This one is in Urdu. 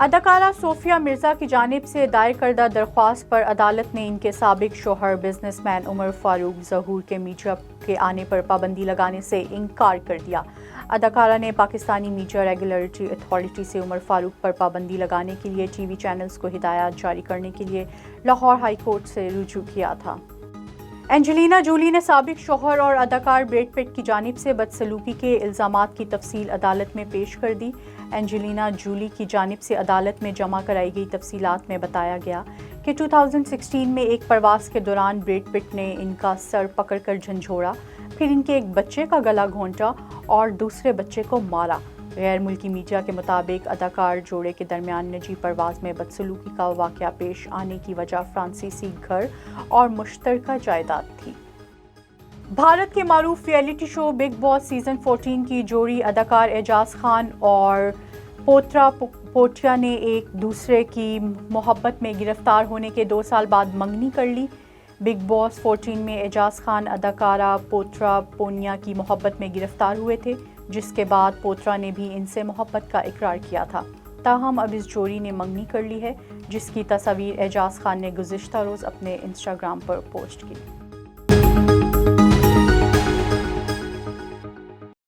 اداکارہ صوفیہ مرزا کی جانب سے دائر کردہ درخواست پر عدالت نے ان کے سابق شوہر بزنس مین عمر فاروق ظہور کے میڈیا کے آنے پر پابندی لگانے سے انکار کر دیا۔ اداکارہ نے پاکستانی میڈیا ریگولیٹری اتھارٹی سے عمر فاروق پر پابندی لگانے کے لیے ٹی وی چینلز کو ہدایات جاری کرنے کے لیے لاہور ہائی کورٹ سے رجوع کیا تھا۔ اینجلینا جولی نے سابق شوہر اور اداکار بریڈ پٹ کی جانب سے بدسلوکی کے الزامات کی تفصیل عدالت میں پیش کر دی۔ اینجلینا جولی کی جانب سے عدالت میں جمع کرائی گئی تفصیلات میں بتایا گیا کہ 2016 میں ایک پرواز کے دوران بریڈ پٹ نے ان کا سر پکڑ کر جھنجھوڑا، پھر ان کے ایک بچے کا گلا گھونٹا اور دوسرے بچے کو مارا۔ غیر ملکی میڈیا کے مطابق اداکار جوڑے کے درمیان نجی پرواز میں بدسلوکی کا واقعہ پیش آنے کی وجہ فرانسیسی گھر اور مشترکہ جائیداد تھی۔ بھارت کے معروف ریئلٹی شو بگ باس سیزن 14 کی جوڑی اداکار اعجاز خان اور پوترا پوٹیا نے ایک دوسرے کی محبت میں گرفتار ہونے کے 2 سال بعد منگنی کر لی۔ بگ باس 14 میں اعجاز خان اداکارہ پوترا پونیا کی محبت میں گرفتار ہوئے تھے، جس کے بعد پوترا نے بھی ان سے محبت کا اقرار کیا تھا۔ تاہم اب اس جوڑی نے منگنی کر لی ہے، جس کی تصاویر اعجاز خان نے گزشتہ روز اپنے انسٹاگرام پر پوسٹ کی۔